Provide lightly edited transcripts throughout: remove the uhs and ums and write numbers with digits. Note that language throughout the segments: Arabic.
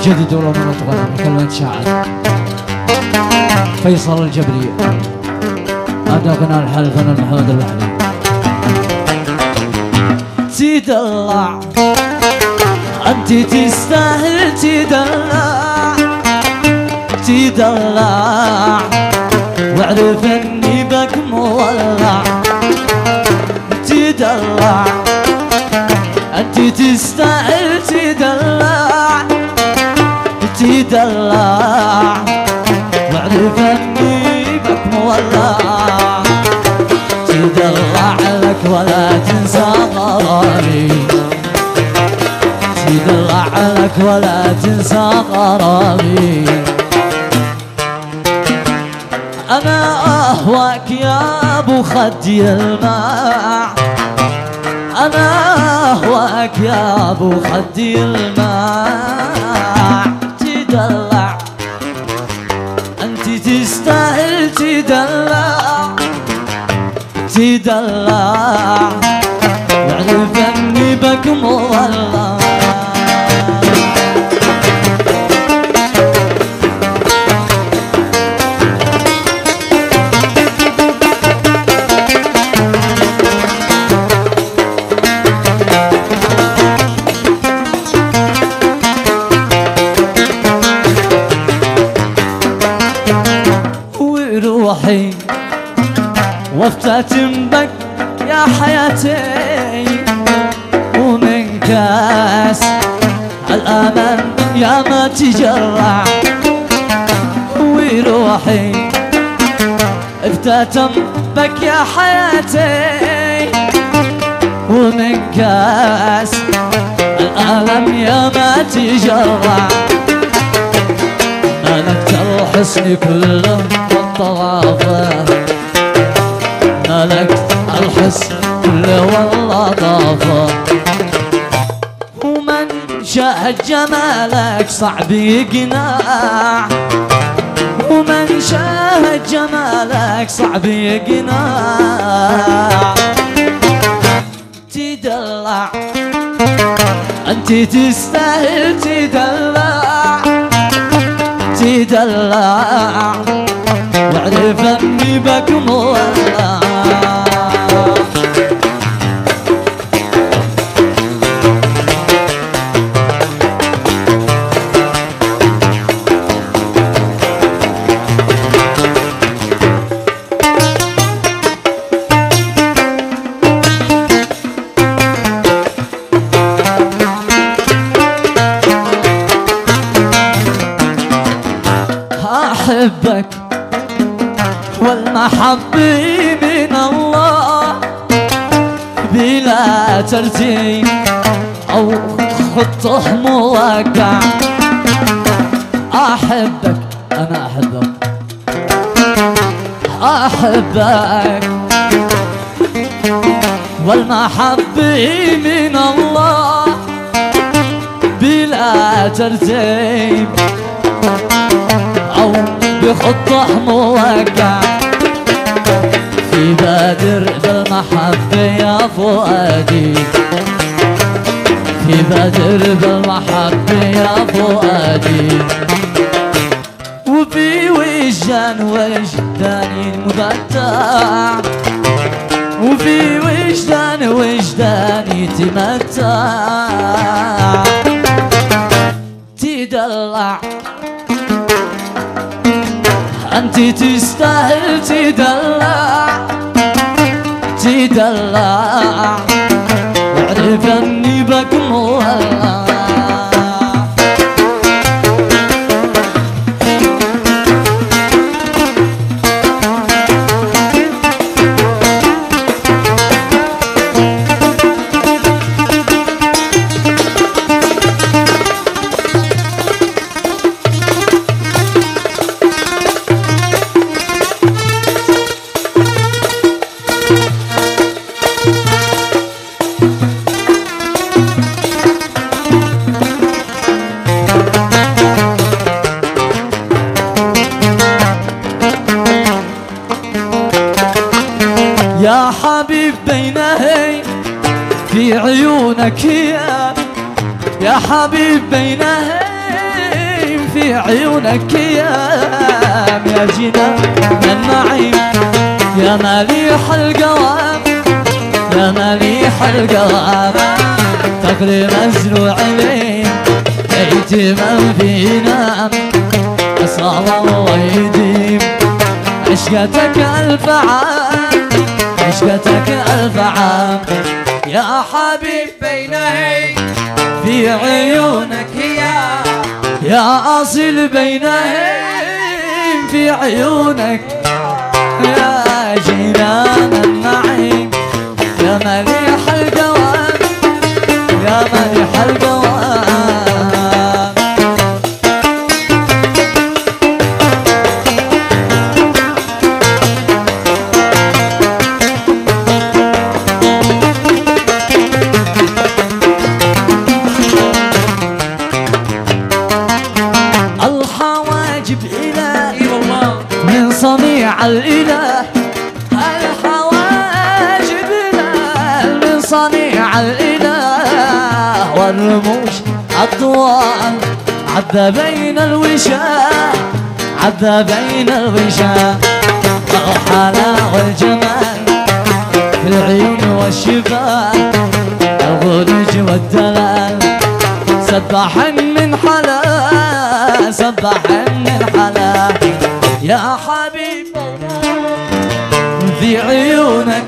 جدد ولا منطقة كلمة شاعر فيصل الجبري. هذا غنى الحلفان محمد الوحدي. تدلع أنت تستاهل تدلع تدلع واعرف اني بك مولع تدلع انت تستاهل تدلع تدلع واعرف اني بك مولع تدلع لك ولا تنسى غرامي تدلع لك ولا تنسى غرامي. أنا أهواك يا أبو خدي الماع أنا أهواك يا أبو خدي الماع تدلع أنت تستاهل تدلع تدلع واعرف أني بك مولع. روحي وافتتم بك يا حياتي ومن كاس الأمل يا ما تجرع وروحي افتتم بك يا حياتي ومن كاس الألم يا ما تجرع ملكت الحسن كله والطرافة ملكت الحسن كله واللطافة ومن شاهد جمالك صعب يقنع ومن شاهد جمالك صعب يقنع تدلع أنت تستاهل تدلع تدلع واعرف اني بك مولع. أحبك والمحبة من الله بلا ترتيب أو خطه موقع أحبك أنا أحبك أحبك والمحبة من الله بلا ترتيب أو بخطه موقع في بادر بالمحبة يا فؤادي في بادر بالمحبة يا فؤادي وفي وجداني مبتع وفي وجداني تمتع تدلع أنت تستاهل تدلع تدلع واعرف أني بك مولع. يا حبيب بينهي في عيونك يا حبيب بينهي في عيونك يام يا جنان النعيم يا مليح القوام يا مليح القوام فقر مزروع بين ايتما فينا صار الله يديم عشقتك ألف عام عشقتك ألف عام يا حبيب بينهي في عيونك يا أصيل بينهي في عيونك يا جنان النعيم يا مليح القوام يا مليح القوام صنيع الإله الحواجب من صنيع الإله والرموش الطوال عدى بين الوشاء عدى بين الوشاء الحلا والجمال في العيون والشفاه الغلوج والدلال سبح من حلا سبح من حلا يا حبيب في عيونك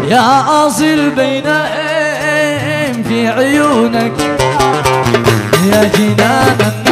يا أصيل بينهم في عيونك يا جنان